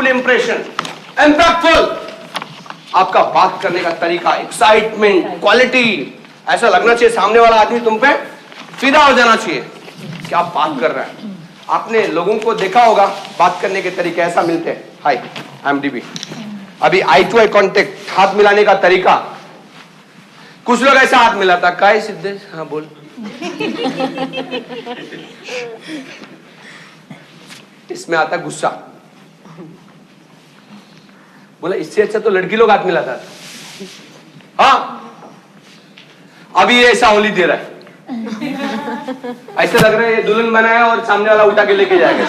Powerful impression, impactful, आपका बात करने का तरीका, एक्साइटमेंट, क्वालिटी, ऐसा लगना चाहिए सामने वाला आदमी तुम पे फिदा हो जाना चाहिए कि आप बात कर रहे हैं। आपने लोगों को देखा होगा बात करने के तरीके ऐसा मिलते हैं, हाय आई एम डीबी, अभी आई टू आई कॉन्टेक्ट, हाथ मिलाने का तरीका, कुछ लोग ऐसा हाथ मिलाता, काय सिद्धेश, हाँ बोल। इसमें आता गुस्सा, बोला इससे अच्छा तो लड़की लोग हाथ मिलाता था। हाँ, अभी ये ऐसा होली दे रहा है, ऐसे लग रहा है ये दुल्हन बनाया और सामने वाला उठा के लेके जाएगा।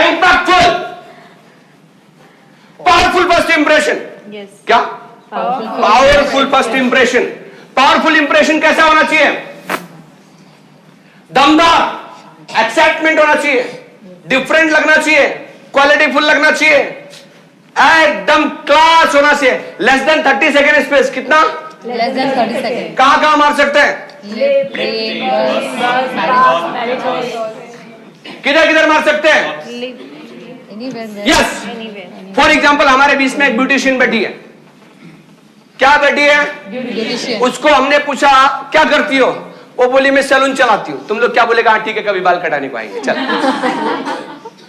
इम्पैक्टफुल, पावरफुल फर्स्ट इंप्रेशन, क्या powerful first impression. Powerful impression कैसा होना चाहिए? दमदार, एक्साइटमेंट होना चाहिए, डिफरेंट लगना चाहिए, क्वालिटी फुल लगना चाहिए, एकदम क्लास होना चाहिए। लेस देन 30 सेकेंड स्पेस, कितना? Less than 30 second. कहां कहां मार सकते हैं? किधर किधर मार सकते हैं? यस, फॉर एग्जाम्पल हमारे बीच में एक ब्यूटिशियन बैठी है, क्या बैठी है? उसको हमने पूछा क्या करती हो, वो बोली मैं सैलून चलाती हूँ। तुम लोग क्या बोलेगा? हाँ ठीक है, कभी बाल कटाने को आएंगे, चल।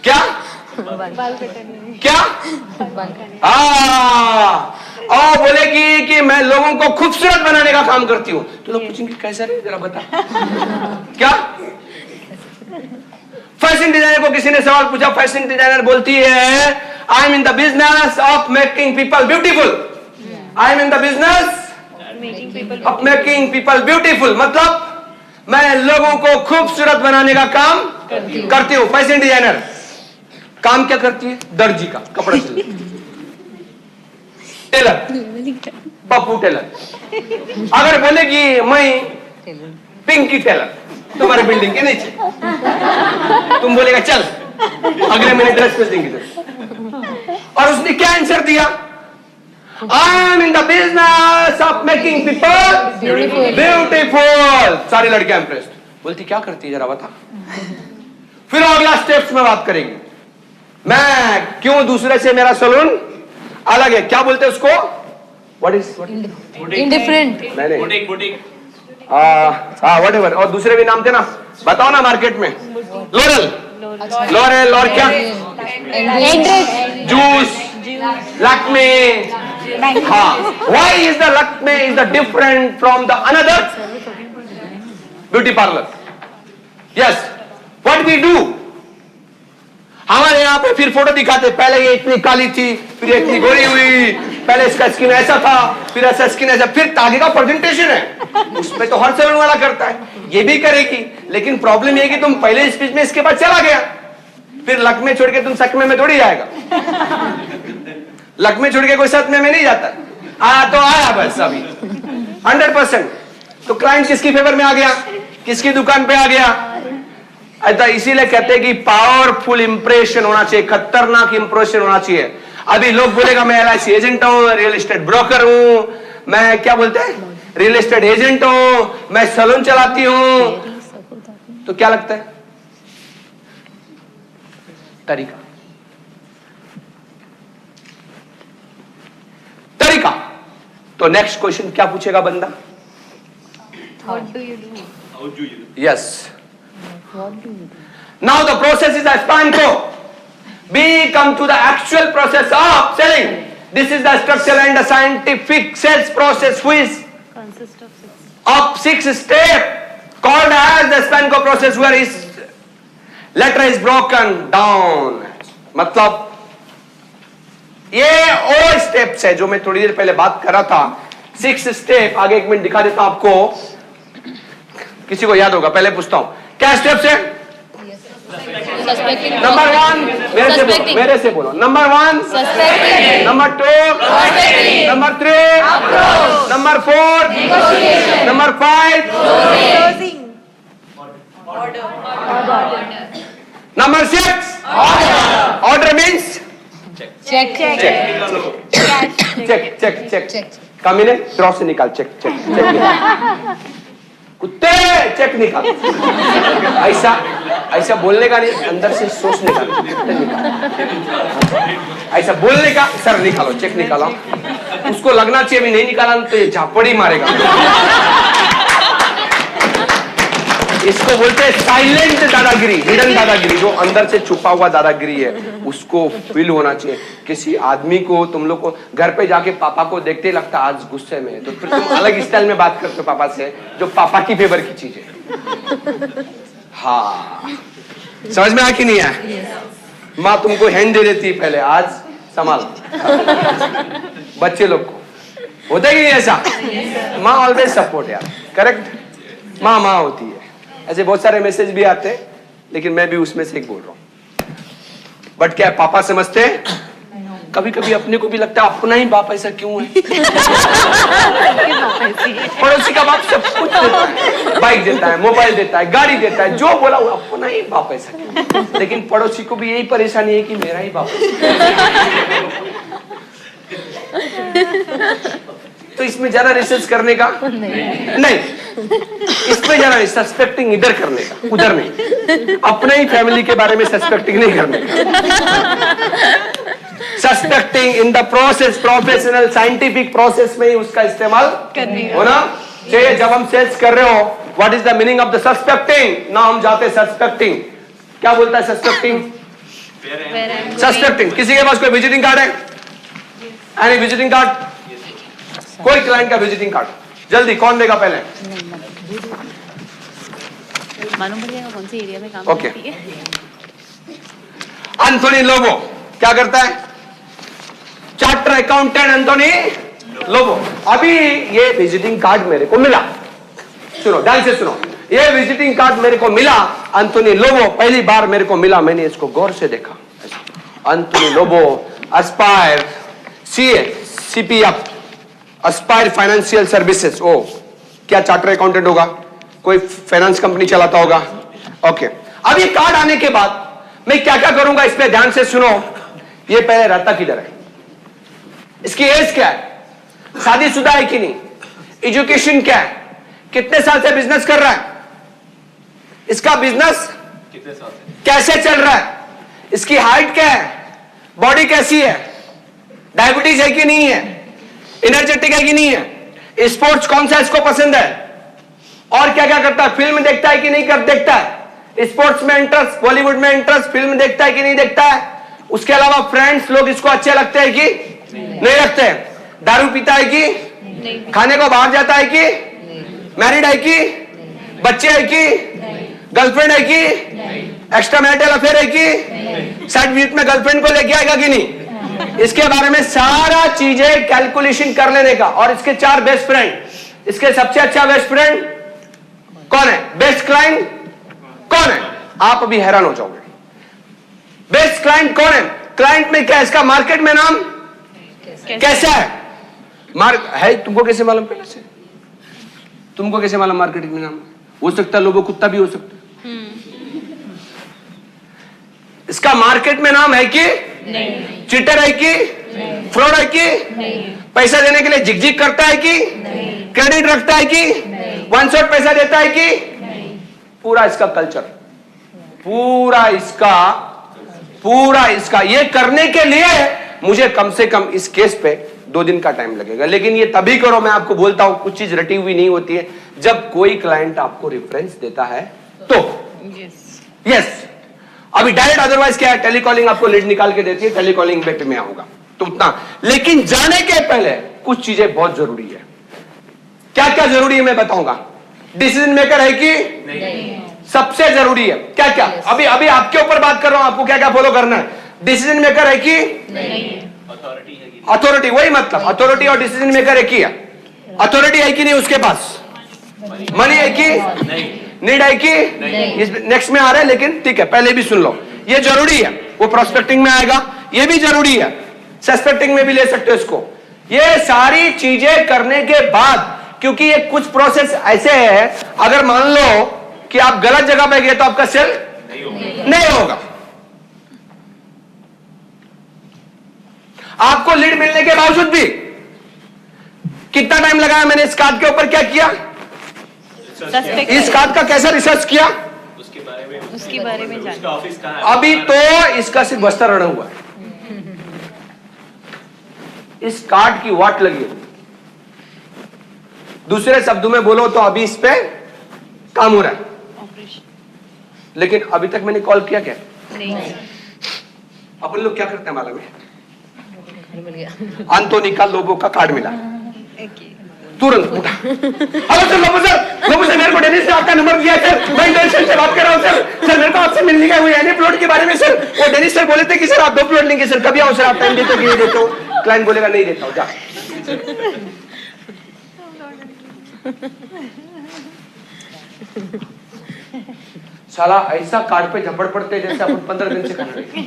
क्या बाल कटाने, क्या? और बोलेगी कि मैं लोगों को खूबसूरत बनाने का काम करती हूँ। तो लोग पूछेंगे कैसा रे, जरा बता। क्या? फैशन डिजाइनर को किसी ने सवाल पूछा, फैशन डिजाइनर बोलती है I am in the business of making people beautiful. I am in the business of making people beautiful, मतलब मैं लोगों को खूबसूरत बनाने का काम करती हूँ। फैशन डिजाइनर काम क्या करती है? दर्जी का, कपड़ा सिलती। Tailor, Pappu tailor. अगर बोलेगी मैं पिंकी टेलर, तुम्हारे बिल्डिंग के नीचे, तुम बोलेगा चल अगले महीने ड्रेस पेज देंगे। और उसने क्या आंसर दिया? I am in the business of making people beautiful. सारी लड़कियां इंप्रेस्ड, बोलती क्या करती है जरा बता। फिर अगला स्टेप्स में बात करेंगे, मैं क्यों दूसरे से मेरा सलून अलग है, क्या बोलते हैं उसको? व्हाट इज इंडिफरेंट, व्हाटएवर, और दूसरे भी नाम थे ना, बताओ ना मार्केट में। लोरल, लोरेल, और क्या? जूस, लैक्मे। हाँ, why is the Lakme is the different from the another beauty parlor? Yes, what we do? हमारे यहाँ पे फिर फोटो दिखाते, पहले ये इतनी काली थी, फिर इतनी गोरी हुई, पहले इसका स्किन ऐसा था, फिर ऐसा स्किन ऐसा, फिर आगे का प्रेजेंटेशन है, उसमें तो हर सैलून वाला करता है, ये भी करेगी। लेकिन प्रॉब्लम ये कि तुम पहले स्पीच में इसके बाद चला गया, फिर लकमे छोड़ के तुम सकमे में थोड़ी जाएगा। लकमे छोड़ के कोई सकमे में नहीं जाता, तो आया बस अभी 100%। तो क्लाइंट किसकी फेवर में आ गया? किसकी दुकान पे आ गया? ऐसा इसीलिए कहते हैं कि पावरफुल इंप्रेशन होना चाहिए, खतरनाक इंप्रेशन होना चाहिए। अभी लोग बोलेगा मैं LIC एजेंट हूं, रियल एस्टेट ब्रोकर हूं, मैं क्या बोलते हैं रियल एस्टेट एजेंट हूं, मैं सैलून चलाती हूं, तो क्या लगता है? तरीका, तरीका। तो नेक्स्ट क्वेश्चन क्या पूछेगा बंदा? What do you do? How do you do? Yes. What do you do? Now the process is as Spanco. We come to the actual process of selling. This is the structural and the scientific sales process, which Consist of 6 steps called as the Spanco process, where his letter is broken down. मतलब ये वो steps है जो मैं थोड़ी देर पहले बात कर रहा था। 6 स्टेप, आगे 1 मिनट दिखा देता हूं आपको, किसी को याद होगा, पहले पूछता हूं क्या स्टेप्स है? नंबर 1 मेरे से बोलो। Number 1 number 2 number 3 number 4 number 5 number 6 order means check. Check. कामिने ड्रॉ से निकाल, चेक। कुत्ते चेक निकालो। ऐसा ऐसा बोलने का नहीं, अंदर से सोच निकालो। ऐसा बोलने का, सर निकालो, चेक निकालो। उसको लगना चाहिए भी नहीं निकाला तो ये झापड़ी मारेगा। इसको बोलते हैं साइलेंट दादागिरी, हिडन दादागिरी, जो अंदर से छुपा हुआ दादागिरी है, उसको फील होना चाहिए। किसी आदमी को, तुम लोग को घर पे जाके पापा को देखते लगता आज गुस्से में है, तो फिर तुम अलग स्टाइल में बात करते हो पापा से, जो पापा की फेवर की चीज है। हाँ, समझ में आया कि नहीं आया? माँ तुमको हैंड दे देती पहले, आज संभाल। बच्चे लोग को होता है कि नहीं ऐसा? माँ ऑलवेज सपोर्ट यार, करेक्ट। माँ माँ होती है। ऐसे बहुत सारे मैसेज भी आते हैं, लेकिन मैं भी उसमें से एक बोल रहा हूं। बट क्या पापा समझते हैं? कभी कभी अपने को भी लगता है अपना ही बाप ऐसा क्यों है। पड़ोसी का बाप सब कुछ देता है, बाइक देता है, मोबाइल देता है, गाड़ी देता है, जो बोला वो अपना ही बाप ऐसा क्यों। लेकिन पड़ोसी को भी यही परेशानी है कि मेरा ही बाप। तो इसमें ज्यादा रिसर्च करने का नहीं, इसमें ज्यादा सस्पेक्टिंग इधर करने का, उधर नहीं। अपने ही फैमिली के बारे में सस्पेक्टिंग नहीं करने का। Suspecting in the process, professional scientific process में ही उसका इस्तेमाल होना चाहिए। जब हम सेल्स कर रहे हो, what is the meaning of the suspecting? ना हम जाते सस्पेक्टिंग, क्या बोलता है सस्पेक्टिंग? सस्पेक्टिंग। किसी के पास कोई विजिटिंग कार्ड है? Any visiting card? कोई क्लाइंट का विजिटिंग कार्ड? जल्दी कौन देगा पहले? मालूम पड़ेगा कौन सी एरिया में काम ओके। करती है। एंथोनी लोबो क्या करता है? Charter accountant Anthony Lobo. अभी ये विजिटिंग कार्ड मेरे को मिला, सुनो ध्यान से सुनो, ये विजिटिंग कार्ड मेरे को मिला, एंथोनी लोबो पहली बार मेरे को मिला, मैंने इसको गौर से देखा। Anthony Lobo, Aspire, CA, CPF, Aspire Financial Services. ओ, क्या चार्टर अकाउंटेंट होगा? कोई फाइनेंस कंपनी चलाता होगा। ओके, अब ये कार्ड आने के बाद मैं क्या क्या करूंगा, इसमें ध्यान से सुनो। ये पहले रहता किधर है? इसकी एज क्या है? शादीशुदा है कि नहीं? एजुकेशन क्या है? कितने साल से बिजनेस कर रहा है? इसका बिजनेस कितने साल से कैसे चल रहा है? इसकी हाइट क्या है? बॉडी कैसी है? डायबिटीज है कि नहीं है? एनर्जेटिक है कि नहीं है? स्पोर्ट्स कौन सा इसको पसंद है? और क्या क्या करता है? फिल्म देखता है कि नहीं कर देखता है? स्पोर्ट्स में इंटरेस्ट, बॉलीवुड में इंटरेस्ट, फिल्म देखता है कि नहीं देखता है? उसके अलावा फ्रेंड्स लोग इसको अच्छे लगते हैं कि नहीं लगते हैं? दारू पीता है कि नहीं? खाने को बाहर जाता है कि नहीं? मैरिड है कि नहीं? बच्चे है कि नहीं? गर्लफ्रेंड है कि नहीं? एक्स्ट्रा मैरिटल अफेयर है कि साइड वीक में गर्लफ्रेंड को लेके आएगा कि नहीं? इसके बारे में सारा चीजें कैलकुलेशन कर लेने का। और इसके 4 बेस्ट फ्रेंड, इसके सबसे अच्छा बेस्ट फ्रेंड कौन है? बेस्ट क्लाइंट कौन है? आप अभी हैरान हो जाओगे। बेस्ट क्लाइंट कौन है? क्लाइंट में क्या, इसका मार्केट में नाम कैसा है? मार्क है, तुमको कैसे मालूम? पहले से तुमको कैसे मालूम मार्केटिंग में नाम? हो सकता है लोगों कुत्ता भी हो सकता है। इसका मार्केट में नाम है कि नहीं? चीटर है कि नहीं? फ्रॉड है कि नहीं? पैसा देने के लिए झिकझिक करता है कि नहीं? क्रेडिट रखता है कि नहीं? वन शॉट पैसा देता है कि नहीं? पूरा इसका कल्चर, पूरा इसका ये करने के लिए मुझे कम से कम इस केस पे 2 दिन का टाइम लगेगा। लेकिन ये तभी करो, मैं आपको बोलता हूं, कुछ चीज रटी हुई नहीं होती है। जब कोई क्लाइंट आपको रेफरेंस देता है तो यस। अभी डायरेक्ट अदरवाइज क्या है? टेलीकॉलिंग आपको लीड निकाल के देती है, टेलीकॉलिंग पे मैं आऊंगा तो उतना। लेकिन जाने के पहले कुछ चीजें बहुत जरूरी है। क्या क्या जरूरी है मैं बताऊंगा। डिसीजन मेकर है कि नहीं? सबसे जरूरी है। क्या क्या? अभी अभी आपके ऊपर बात कर रहा हूं, आपको क्या क्या फॉलो करना है। डिसीजन मेकर है कि नहीं? अथॉरिटी, वही मतलब अथॉरिटी और डिसीजन मेकर एक ही है। अथॉरिटी है कि नहीं उसके पास? मनी है कि नहीं? नीड है कि नहीं? नेक्स्ट में आ रहा है, लेकिन ठीक है पहले भी सुन लो, ये जरूरी है। वो प्रोस्पेक्टिंग में आएगा, ये भी जरूरी है, सस्पेक्टिंग में भी ले सकते हो इसको। ये सारी चीजें करने के बाद, क्योंकि ये कुछ प्रोसेस ऐसे है, अगर मान लो कि आप गलत जगह पे गए तो आपका सेल नहीं होगा। आपको लीड मिलने के बावजूद भी कितना टाइम लगाया मैंने इस कार्ड के ऊपर? क्या किया? सस्पेक्ट इस कार्ड का कैसा रिसर्च किया? उसके बारे में जान ऑफिस कहाँ है? अभी तो इसका सिर्फ बस्ता रड़ा हुआ है, इस कार्ड की वाट लगी है। दूसरे शब्दों में बोलो तो अभी इस पे काम हो रहा है, ऑपरेशन लेकिन अभी तक मैंने कॉल किया क्या? नहीं अपन लोग क्या करते हैं मालूम है? अंतोनी का लोगों का कार्ड मिला, तुरंत उठा, हेलो सर, लोबो सर मेरे को डेनिस ने आपका नंबर दिया है सर, मैं इंटेंशन से बात कर रहा हूँ सर, मेरे को आपसे मिलने का हुई एनी प्लॉट के बारे में सर, वो डेनिस सर बोले थे कि सर आप 2 प्लॉट लेंगे सर, कभी आओ सर, आप टाइम देते हो कि नहीं देते हो? क्लाइंट बोलेगा नहीं देता हूँ, जा। साला ऐसा कार्ड पे झपड़ पड़ते हैं जैसे अपन 15 दिन से कर रहे हैं।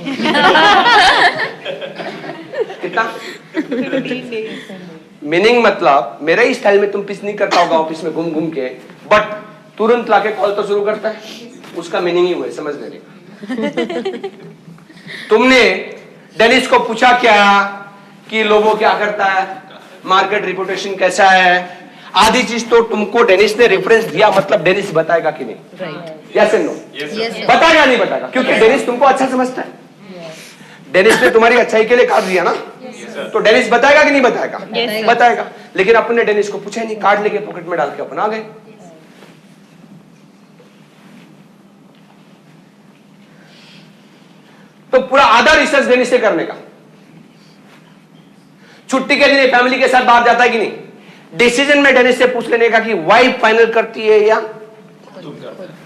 कितना मीनिंग, मतलब मेरे ही स्टाइल में तुम पिस नहीं करता होगा ऑफिस में घूम घूम के, बट तुरंत लाके कॉल तो शुरू करता है, उसका मीनिंग ही हुआ है, समझ लेने का। तुमने डेनिस को पूछा क्या कि लोगो क्या करता है, मार्केट रिपुटेशन कैसा है, आधी चीज तो तुमको डेनिस ने रेफरेंस दिया, मतलब डेनिस बताएगा कि नहीं? Yes and no? बताएगा नहीं बताएगा? क्योंकि डेनिस तुमको अच्छा समझता है, डेनिस ने तुम्हारी अच्छाई के लिए कार्ड दिया ना, तो डेनिस बताएगा कि नहीं बताएगा? बताएगा। लेकिन अपन ने डेनिस को पूछा नहीं, कार्ड लेके पॉकेट में डाल के अपन आ गए। तो पूरा आधा रिसर्च डेनिस से करने का। छुट्टी के दिन फैमिली के साथ बाहर जाता है कि नहीं, डिसीजन में डेनिस से पूछ लेने का कि वाइफ फाइनल करती है या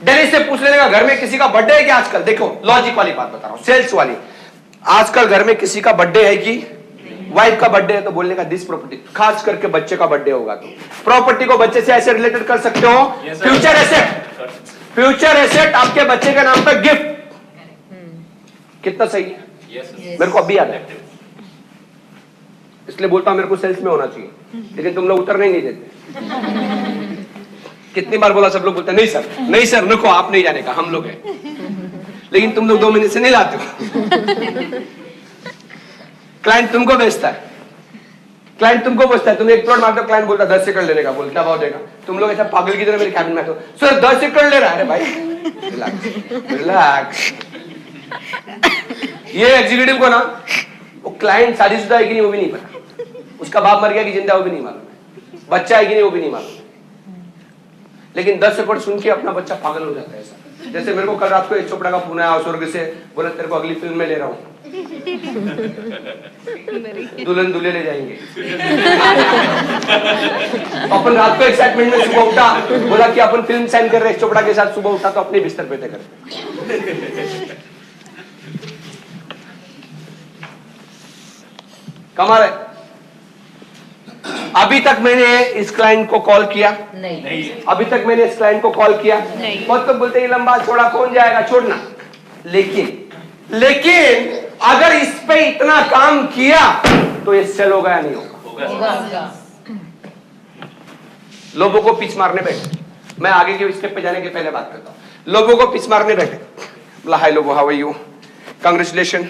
डेनिस से पूछ लेने का घर में किसी का बर्थडे है क्या? आजकल देखो लॉजिक वाली बात बता रहा हूं, सेल्स वाली, आजकल घर में किसी का बर्थडे है कि वाइफ का बर्थडे है तो बोलने का दिस प्रॉपर्टी, खास करके बच्चे का बर्थडे होगा तो प्रॉपर्टी को बच्चे से ऐसे रिलेटेड कर सकते हो, फ्यूचर एसेट, फ्यूचर एसेट आपके बच्चे के नाम पर गिफ्ट। कितना सही है? मेरे को अभी याद है, इसलिए बोलता हूं मेरे को सेल्स में होना चाहिए, लेकिन तुम लोग उतरने ही नहीं देते। कितनी बार बोला, सब लोग बोलते हैं नहीं सर, नहीं सर, नको आप नहीं जाने का, हम लोग हैं, लेकिन तुम लोग 2 महीने से नहीं लाते हो। क्लाइंट तुमको बेचता है, क्लाइंट तुमको पूछता है, तुम एक प्लॉट मारते हो, क्लाइंट बोलता है 10 एकड़ लेने का, बोल क्या भाव देगा? तुम लोग ऐसा पागल की तरह मेरे कैबिन में आते हो, सर 10 एकड़ ले रहा है। अरे भाई रिलैक्स। ये एग्जीक्यूटिव को ना, वो क्लाइंट शादीशुदा है कि नहीं वो भी नहीं पता, उसका बाप मर गया कि जिंदा वो भी नहीं मालूम, बच्चा है कि नहीं वो भी नहीं मालूम, लेकिन 10 एकड़ सुन के अपना बच्चा पागल हो जाता है। ऐसा जैसे मेरे को कल रात को एक चोपड़ा का फोन आया स्वर्ग से, बोला तेरे को अगली फिल्म में ले रहा हूं, दुल्हन दूल्हे ले जाएंगे। अपन रात को एक्साइटमेंट में सुबह उठा, बोला कि अपन फिल्म साइन कर रहे हैं चोपड़ा के साथ, सुबह उठा तो अपने बिस्तर पे थे करते। कमाल है। अभी तक मैंने इस क्लाइंट को कॉल किया नहीं, अभी तक मैंने इस क्लाइंट को कॉल किया नहीं। बहुत तो बोलते ही लंबा छोड़ा कौन जाएगा, छोड़ना, लेकिन अगर इस पे इतना काम किया तो ये सेल होगा या नहीं होगा? लोगों को पिच मारने बैठे, मैं आगे के स्टेप पे जाने के पहले बात करता हूं। लोगों को पिच मारने बैठे, बोला हाय लोगो, हाउ आर यू, कांग्रेचुलेशन,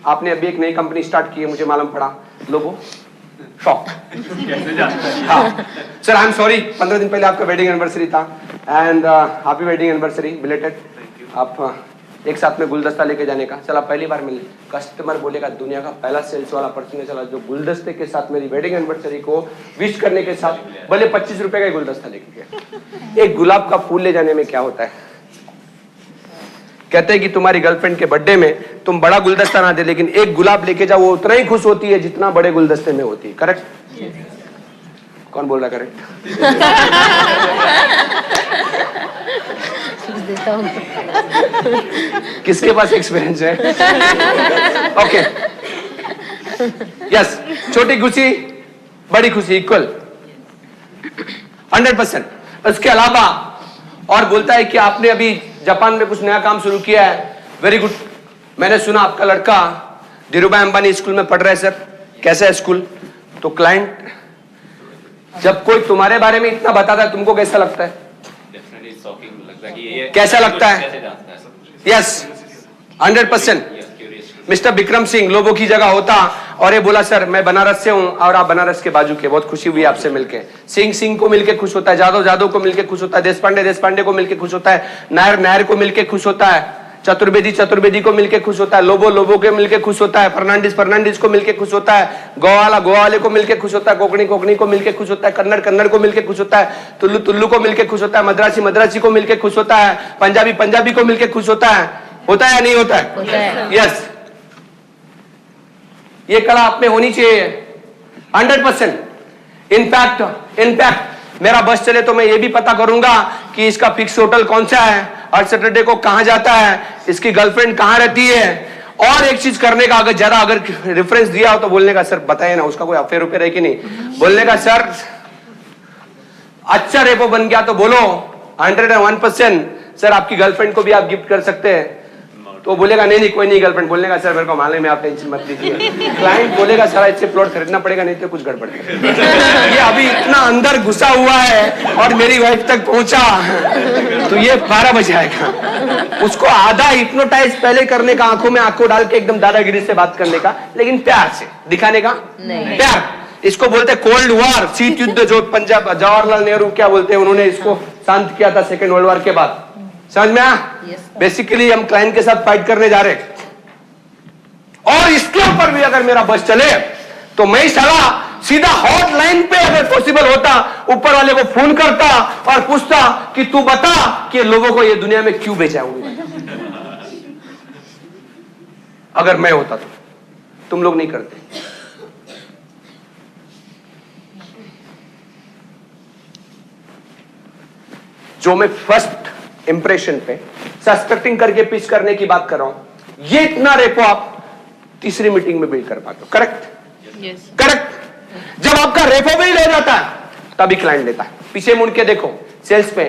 आपने अभी एक नई कंपनी स्टार्ट की है, मुझे मालूम पड़ा। लोगो शॉक, हाँ सर आई एम सॉरी, 15 दिन पहले आपका वेडिंग एनिवर्सरी था and happy wedding anniversary belated. आप एक साथ में गुलदस्ता लेके जाने का, चला पहली बार मिले, कस्टमर बोलेगा दुनिया का पहला सेल्स वाला पर्सन है चला जो गुलदस्ते के साथ मेरी वेडिंग एनिवर्सरी को विश करने के साथ भले 25 रुपए का गुलदस्ता लेके गया। एक गुलाब का फूल ले जाने में क्या होता है? कहते हैं कि तुम्हारी गर्लफ्रेंड के बर्थडे में तुम बड़ा गुलदस्ता ना दे, लेकिन एक गुलाब लेके जाओ, वो उतना ही खुश होती है जितना बड़े गुलदस्ते में होती है। करेक्ट? कौन बोल रहा करेक्ट? किसके पास एक्सपीरियंस है? ओके, यस, छोटी खुशी बड़ी खुशी इक्वल 100%। उसके अलावा और बोलता है कि आपने अभी जापान में कुछ नया काम शुरू किया है, वेरी गुड। मैंने सुना आपका लड़का धीरूभाई अंबानी स्कूल में पढ़ रहा है सर, कैसा है स्कूल? तो क्लाइंट जब कोई तुम्हारे बारे में इतना बताता है तुमको कैसा लगता है? कैसा लगता है? यस 100%। मिस्टर विक्रम सिंह लोगों की जगह होता, और ये बोला सर मैं बनारस से हूँ और आप बनारस के बाजू के, बहुत खुशी हुई आपसे मिलके। सिंह को मिलके खुश होता है, जादव को मिलके खुश होता है, देश पांडे को मिलके खुश होता है, नायर को मिलके खुश होता है, चतुर्वेदी को मिलके खुश होता है, लोबो के मिलके खुश होता है, फर्नांडिस को मिलके खुश होता है, गोवाले को मिलके खुश होता है, कोकणी को मिलके खुश होता है, कन्नड़ को मिलके खुश होता है, तुल्लू को मिलके खुश होता है, मद्रासी को मिलके खुश होता है, पंजाबी को मिलके खुश होता है या नहीं होता है? यस, ये कला आप में होनी चाहिए 100%। इनफैक्ट मेरा बस चले तो मैं ये भी पता करूंगा कि इसका फिक्स होटल कौन सा है और सैटरडे को कहां जाता है, इसकी गर्लफ्रेंड कहां रहती है। और एक चीज करने का, अगर रेफरेंस दिया हो तो बोलने का सर बताइए ना उसका कोई अफेयर है कि नहीं, बोलने का सर अच्छा रेपो बन गया तो बोलो 101% सर आपकी गर्लफ्रेंड को भी आप गिफ्ट कर सकते हैं। तो बोलेगा नहीं कोई नहीं गर्लफ्रेंड, बोलने का सर मेरे को मालूम है आप टेंशन मत लीजिए। क्लाइंट बोलेगा सर इससे प्लॉट खरीदना पड़ेगा नहीं तो कुछ गड़बड़ है। ये अभी इतना अंदर घुसा हुआ है और मेरी वाइफ तक पहुंचा तो ये 12 बजे आएगा। उसको आधा हिप्नोटाइज पहले करने का, आंखों में आंखों डाल के एकदम दादागिरी से बात करने का, लेकिन प्यार से दिखाने का प्यार। इसको बोलते कोल्ड वॉर, शीत युद्ध, जो पंजाब जवाहरलाल नेहरू क्या बोलते हैं, उन्होंने इसको शांत किया था सेकेंड वर्ल्ड वॉर के बाद। समझ में आया? बेसिकली हम क्लाइंट के साथ फाइट करने जा रहे हैं और इसके ऊपर भी अगर मेरा बस चले तो मैं साला सीधा हॉटलाइन पे अगर पॉसिबल होता ऊपर वाले को फोन करता और पूछता कि तू बता कि लोगों को ये दुनिया में क्यों भेजा हूं। अगर मैं होता तो तुम लोग नहीं करते। जो मैं फर्स्ट इंप्रेशन पे सस्पेक्टिंग करके पिच करने की बात कर रहा हूं, ये इतना रेपो आप तीसरी मीटिंग में बिल्ड कर पाते हो। करेक्ट? करेक्ट। जब आपका रेपो बिल्ड हो जाता है तभी क्लाइंट लेता है। पीछे मुड़ के देखो सेल्स पे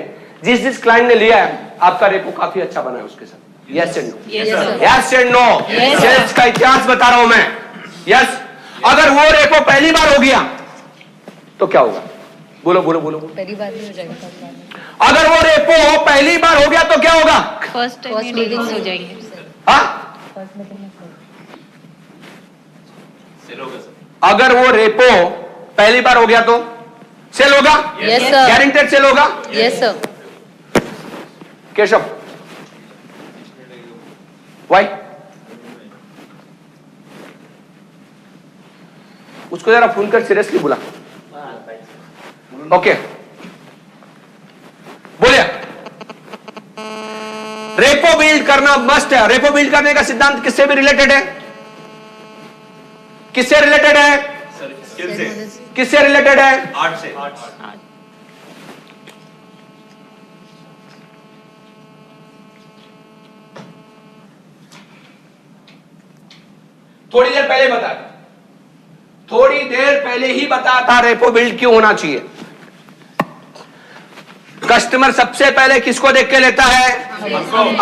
जिस क्लाइंट ने लिया है आपका रेपो काफी अच्छा बना है उसके साथ। Yes and no? Yes and no? Cells का इतिहास बता रहा हूं मैं। यस, अगर वो रेपो पहली बार हो गया तो क्या होगा? बोलो पहली बार भी हो जाएगा। अगर वो रेपो पहली बार हो गया तो क्या होगा? फर्स्ट डीलिंग्स हो जाएंगे। अगर वो रेपो पहली बार हो गया तो सेल होगा? Yes sir. गारंटेड सेल होगा? Yes sir. केशव, वाई? उसको जरा फोन कर सीरियसली बुला। ओके, बोलिए। रेपो बिल्ड करना मस्ट है। रेपो बिल्ड करने का सिद्धांत किससे भी रिलेटेड है? किससे रिलेटेड है? किससे रिलेटेड है? आर्ट से। थोड़ी देर पहले ही बताया था रेपो बिल्ड क्यों होना चाहिए। कस्टमर सबसे पहले किसको देख के लेता है?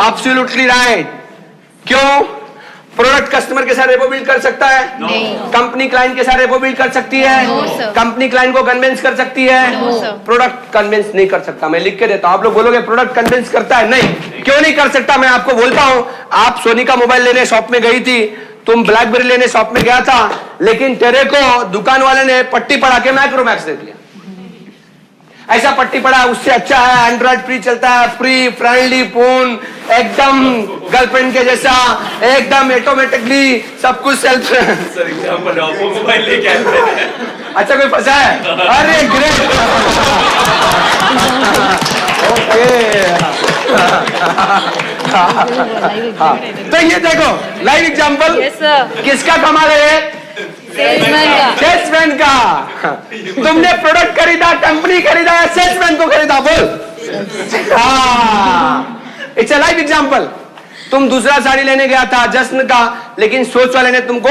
Absolutely right. क्यों? प्रोडक्ट कस्टमर के साथ रेपो बिल्ड कर सकता है? कंपनी क्लाइंट के साथ रेपो बिल्ड कर सकती है? कंपनी क्लाइंट को कन्विंस कर सकती है? प्रोडक्ट कन्विंस नहीं कर सकता। मैं लिख के देता हूं, आप लोग बोलोगे प्रोडक्ट कन्विंस करता है। नहीं। क्यों नहीं कर सकता? मैं आपको बोलता हूं, आप सोनी का मोबाइल लेने शॉप में गई थी, तुम ब्लैकबेरी लेने शॉप में गया था, लेकिन तेरे को दुकान वाले ने पट्टी पढ़ा के माइक्रोमैक्स दे दिया। ऐसा पट्टी पड़ा, उससे अच्छा है, एंड्रॉइड फ्री चलता है, फ्री फ्रेंडली फोन, एकदम गर्लफ्रेंड के जैसा, एकदम ऑटोमेटिकली सब कुछ self. Sir example Oppo mobile लेके आए थे। अच्छा, कोई फंसा है? अरे ग्रेट। ओके, तो ये देखो लाइव एग्जांपल। किसका कमाल है? सेल्समैन का। तुमने प्रोडक्ट खरीदा, कंपनी खरीदा या सेल्समैन को खरीदा? बोल। It's a live example. तुम दूसरा साड़ी लेने गया था जश्न का, लेकिन सोच वाले ने तुमको